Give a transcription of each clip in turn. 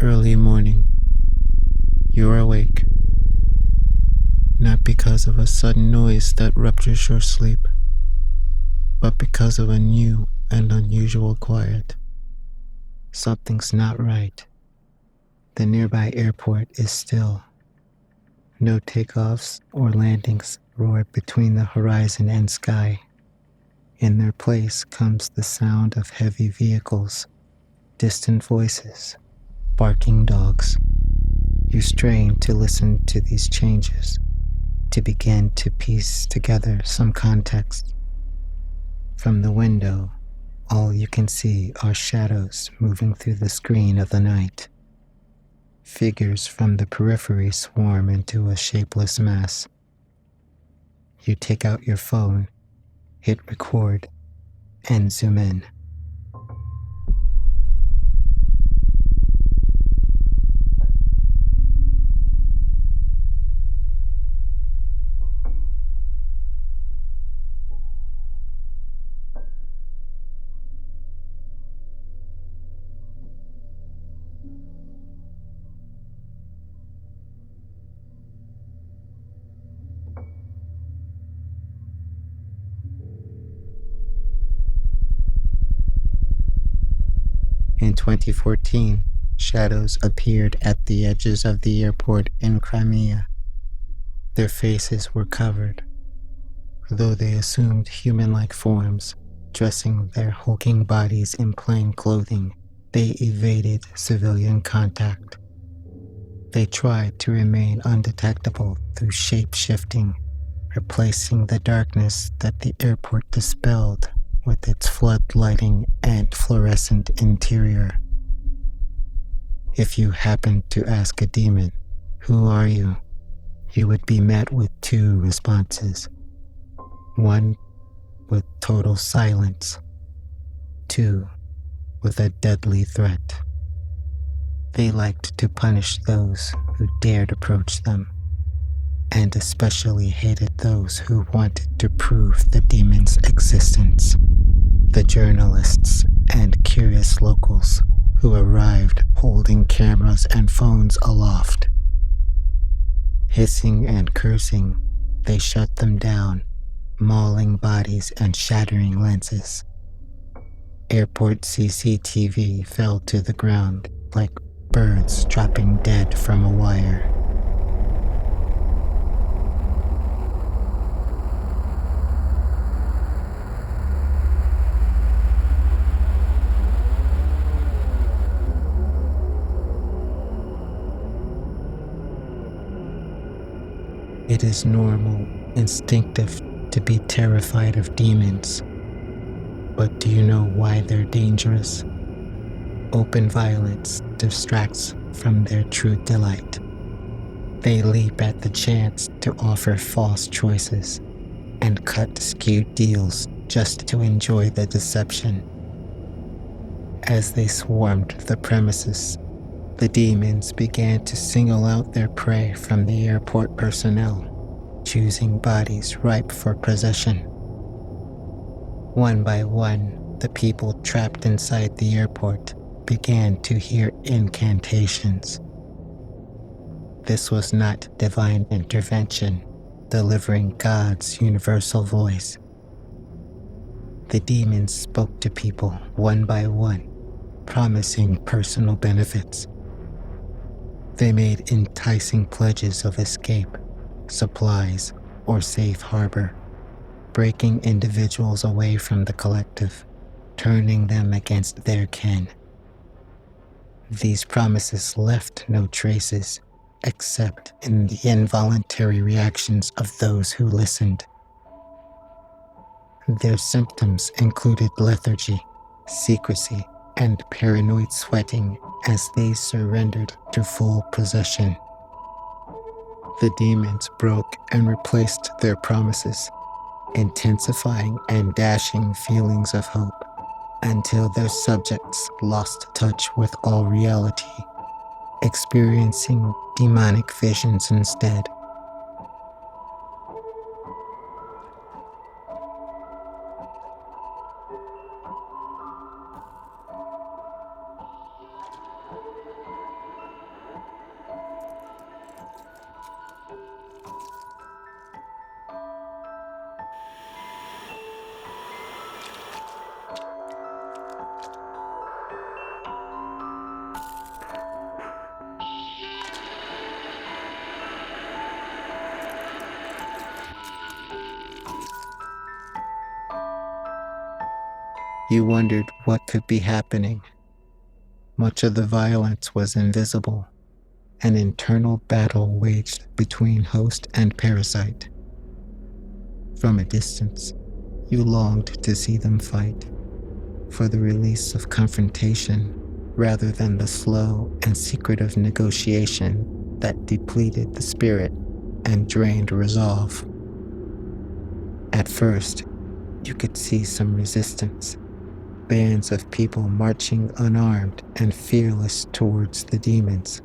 Early morning. You're awake. Not because of a sudden noise that ruptures your sleep, but because of a new and unusual quiet. Something's not right. The nearby airport is still. No takeoffs or landings roar between the horizon and sky. In their place comes the sound of heavy vehicles, distant voices, barking dogs. You strain to listen to these changes, to begin to piece together some context. From the window, all you can see are shadows moving through the screen of the night. Figures from the periphery swarm into a shapeless mass. You take out your phone, hit record, and zoom in. In 2014, shadows appeared at the edges of the airport in Crimea. Their faces were covered, though they assumed human-like forms, dressing their hulking bodies in plain clothing. They evaded civilian contact. They tried to remain undetectable through shape-shifting, replacing the darkness that the airport dispelled with its flood lighting and fluorescent interior. If you happened to ask a demon, "Who are you?" you would be met with two responses. One with total silence. Two with a deadly threat. They liked to punish those who dared approach them, and especially hated those who wanted to prove the demon's existence. The journalists and curious locals who arrived holding cameras and phones aloft. Hissing and cursing, they shut them down, mauling bodies and shattering lenses. Airport CCTV fell to the ground like birds dropping dead from a wire. It is normal, instinctive to be terrified of demons. But do you know why they're dangerous? Open violence distracts from their true delight. They leap at the chance to offer false choices and cut skewed deals just to enjoy the deception. As they swarmed the premises, the demons began to single out their prey from the airport personnel, choosing bodies ripe for possession. One by one, the people trapped inside the airport began to hear incantations. This was not divine intervention, delivering God's universal voice. The demons spoke to people one by one, promising personal benefits. They made enticing pledges of escape, supplies, or safe harbor, breaking individuals away from the collective, turning them against their kin. These promises left no traces, except in the involuntary reactions of those who listened. Their symptoms included lethargy, secrecy, and paranoid sweating as they surrendered to full possession. The demons broke and replaced their promises, intensifying and dashing feelings of hope until their subjects lost touch with all reality, experiencing demonic visions instead. You wondered what could be happening. Much of the violence was invisible, an internal battle waged between host and parasite. From a distance, you longed to see them fight, for the release of confrontation rather than the slow and secretive negotiation that depleted the spirit and drained resolve. At first, you could see some resistance, bands of people marching unarmed and fearless towards the demons,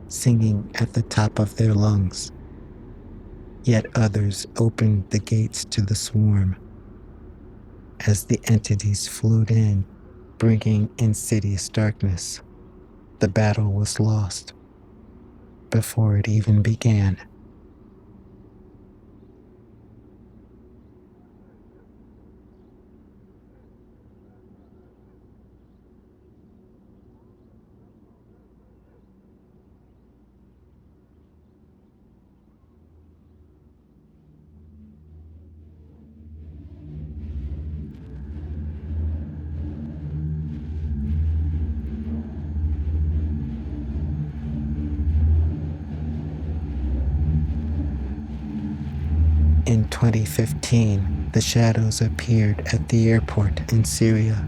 singing at the top of their lungs. Yet others opened the gates to the swarm. As the entities flowed in, bringing insidious darkness, the battle was lost before it even began. In 2015, the shadows appeared at the airport in Syria.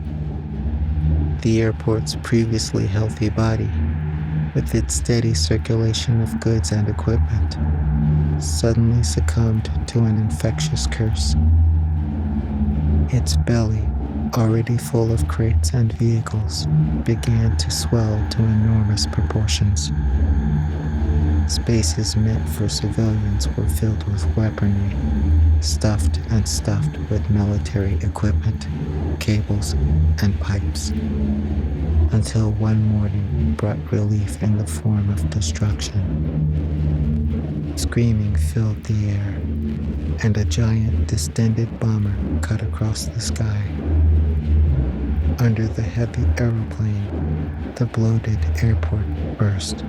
The airport's previously healthy body, with its steady circulation of goods and equipment, suddenly succumbed to an infectious curse. Its belly, already full of crates and vehicles, began to swell to enormous proportions. Spaces meant for civilians were filled with weaponry, stuffed with military equipment, cables, and pipes, until one morning brought relief in the form of destruction. Screaming filled the air, and a giant distended bomber cut across the sky. Under the heavy aeroplane, the bloated airport burst.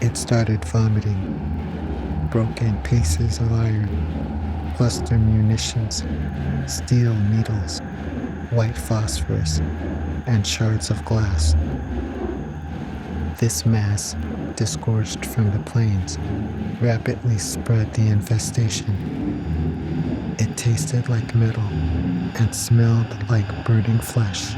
It started vomiting broken pieces of iron, cluster munitions, steel needles, white phosphorus, and shards of glass. This mass, disgorged from the planes, rapidly spread the infestation. It tasted like metal and smelled like burning flesh.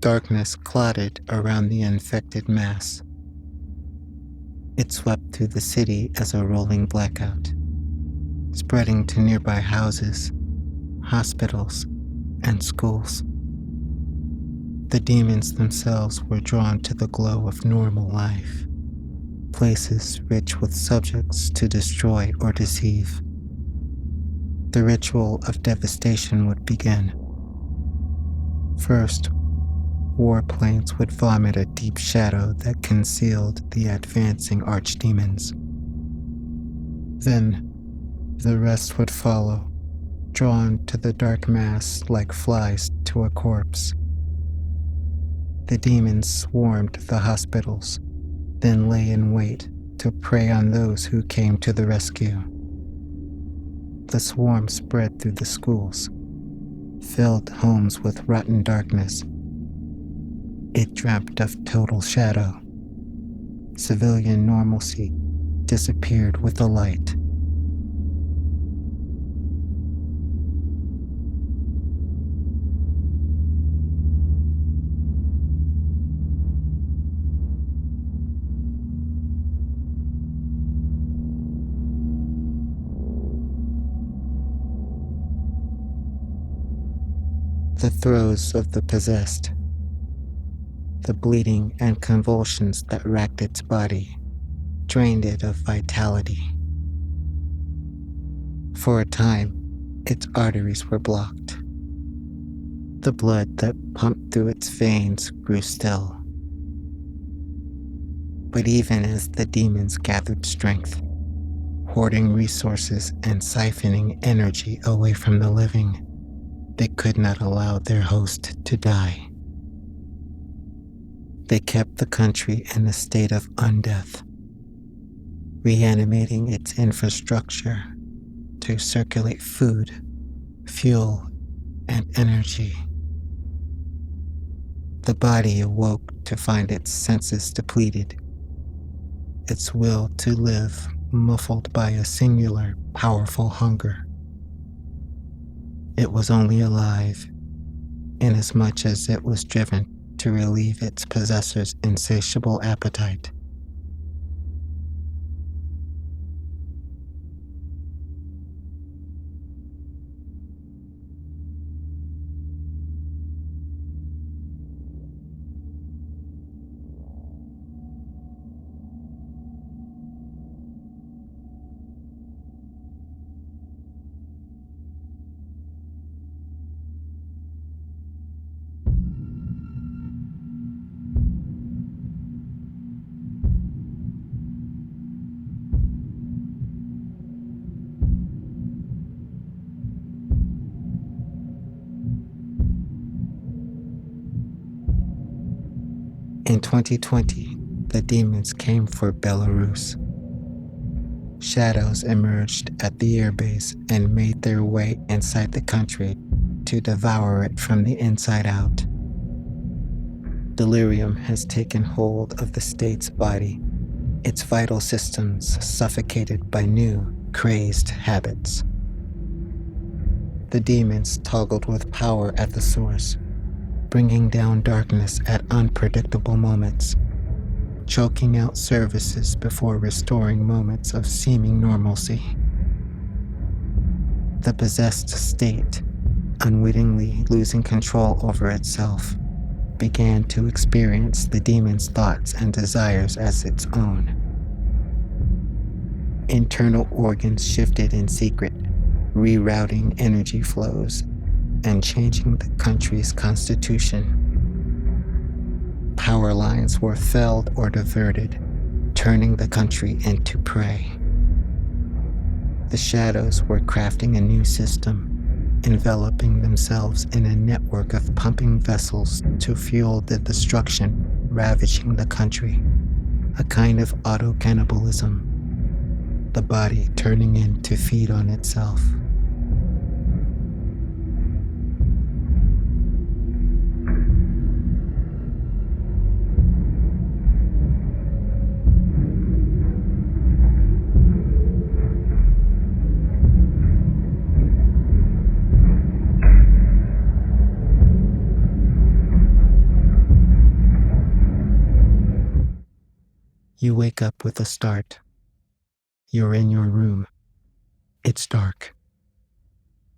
Darkness clotted around the infected mass. It swept through the city as a rolling blackout, spreading to nearby houses, hospitals, and schools. The demons themselves were drawn to the glow of normal life, places rich with subjects to destroy or deceive. The ritual of devastation would begin. First, warplanes would vomit a deep shadow that concealed the advancing archdemons. Then, the rest would follow, drawn to the dark mass like flies to a corpse. The demons swarmed the hospitals, then lay in wait to prey on those who came to the rescue. The swarm spread through the schools, filled homes with rotten darkness. It dreamt of total shadow. Civilian normalcy disappeared with the light. The throes of the possessed. The bleeding and convulsions that racked its body drained it of vitality. For a time, its arteries were blocked. The blood that pumped through its veins grew still. But even as the demons gathered strength, hoarding resources and siphoning energy away from the living, they could not allow their host to die. They kept the country in a state of undeath, reanimating its infrastructure to circulate food, fuel, and energy. The body awoke to find its senses depleted, its will to live muffled by a singular, powerful hunger. It was only alive inasmuch as it was driven to relieve its possessor's insatiable appetite. In 2020, the demons came for Belarus. Shadows emerged at the airbase and made their way inside the country to devour it from the inside out. Delirium has taken hold of the state's body, its vital systems suffocated by new, crazed habits. The demons toggled with power at the source, bringing down darkness at unpredictable moments, choking out services before restoring moments of seeming normalcy. The possessed state, unwittingly losing control over itself, began to experience the demon's thoughts and desires as its own. Internal organs shifted in secret, rerouting energy flows and changing the country's constitution. Power lines were felled or diverted, turning the country into prey. The shadows were crafting a new system, enveloping themselves in a network of pumping vessels to fuel the destruction ravaging the country, a kind of auto-cannibalism, the body turning in to feed on itself. You wake up with a start. You're in your room. It's dark.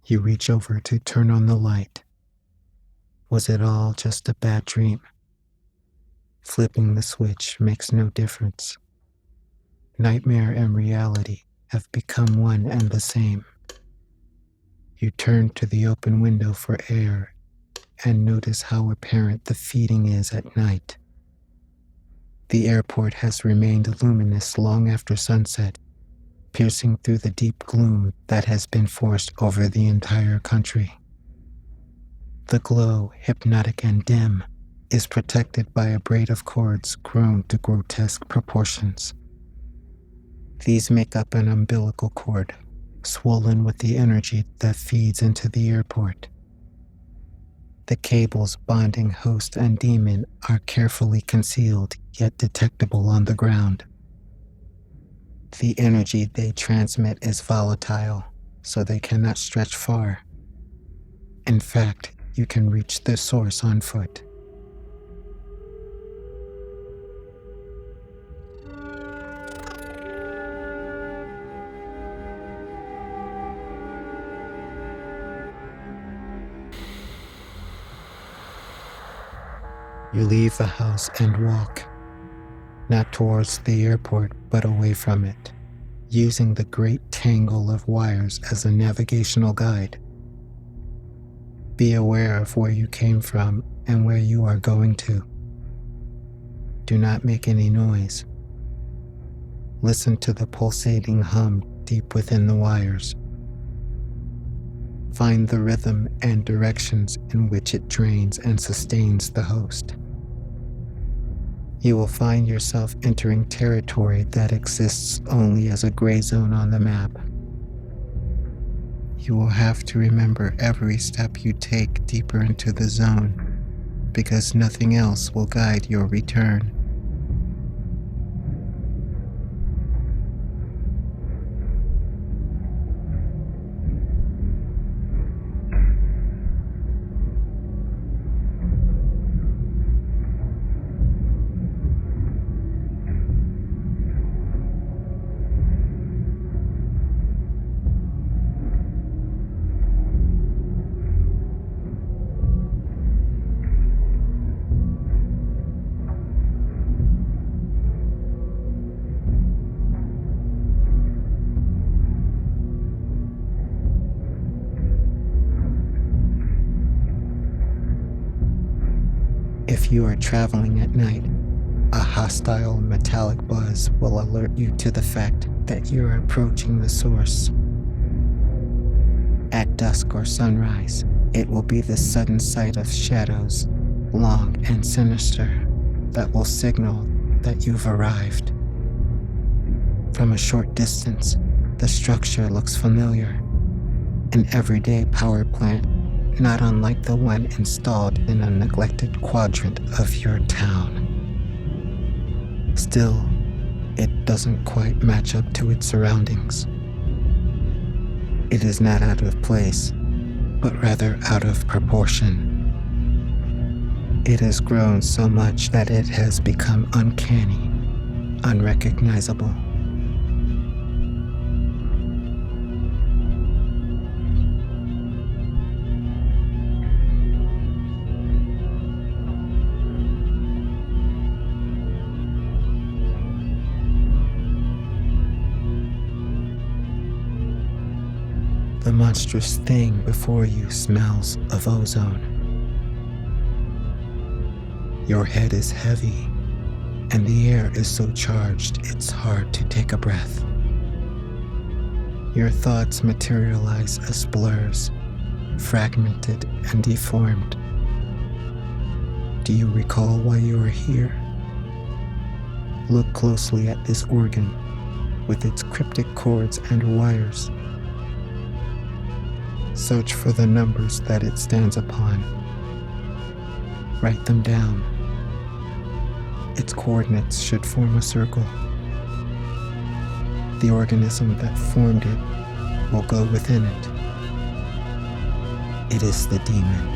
You reach over to turn on the light. Was it all just a bad dream? Flipping the switch makes no difference. Nightmare and reality have become one and the same. You turn to the open window for air and notice how apparent the feeding is at night. The airport has remained luminous long after sunset, piercing through the deep gloom that has been forced over the entire country. The glow, hypnotic and dim, is protected by a braid of cords grown to grotesque proportions. These make up an umbilical cord, swollen with the energy that feeds into the airport. The cables bonding host and demon are carefully concealed yet detectable on the ground. The energy they transmit is volatile, so they cannot stretch far. In fact, you can reach the source on foot. You leave the house and walk, not towards the airport, but away from it, using the great tangle of wires as a navigational guide. Be aware of where you came from and where you are going to. Do not make any noise. Listen to the pulsating hum deep within the wires. Find the rhythm and directions in which it drains and sustains the host. You will find yourself entering territory that exists only as a gray zone on the map. You will have to remember every step you take deeper into the zone, because nothing else will guide your return. If you are traveling at night, a hostile metallic buzz will alert you to the fact that you're approaching the source. At dusk or sunrise, it will be the sudden sight of shadows, long and sinister, that will signal that you've arrived. From a short distance, the structure looks familiar. An everyday power plant, not unlike the one installed in a neglected quadrant of your town. Still, it doesn't quite match up to its surroundings. It is not out of place, but rather out of proportion. It has grown so much that it has become uncanny, unrecognizable. The monstrous thing before you smells of ozone. Your head is heavy, and the air is so charged it's hard to take a breath. Your thoughts materialize as blurs, fragmented and deformed. Do you recall why you are here? Look closely at this organ, with its cryptic cords and wires. Search for the numbers that it stands upon. Write them down. Its coordinates should form a circle. The organism that formed it will go within it. It is the demon.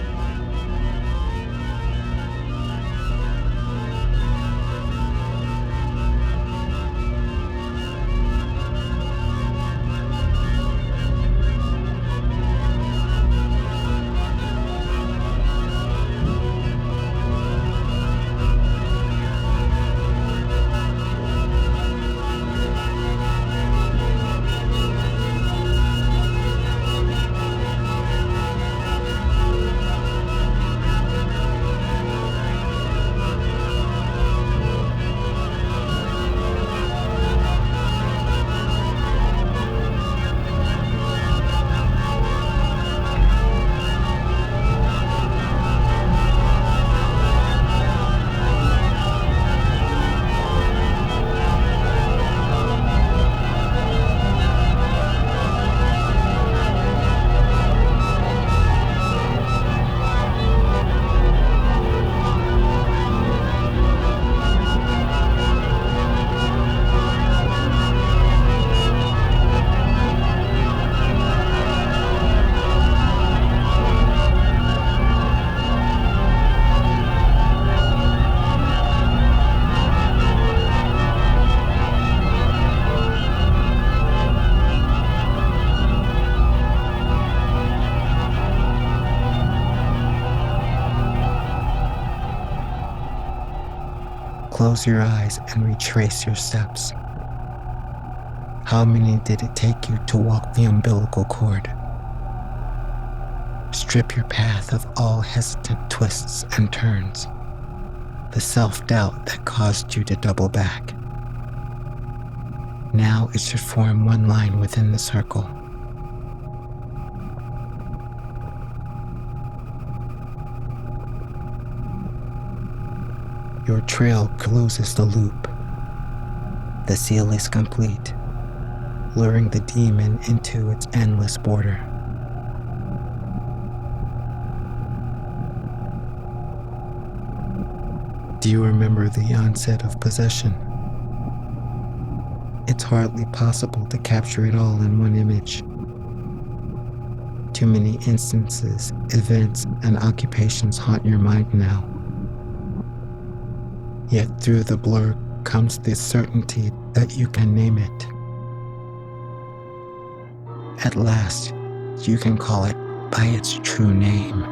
Close your eyes and retrace your steps. How many did it take you to walk the umbilical cord? Strip your path of all hesitant twists and turns, the self-doubt that caused you to double back. Now it should form one line within the circle. Your trail closes the loop. The seal is complete, luring the demon into its endless border. Do you remember the onset of possession? It's hardly possible to capture it all in one image. Too many instances, events, and occupations haunt your mind now. Yet through the blur comes the certainty that you can name it. At last, you can call it by its true name.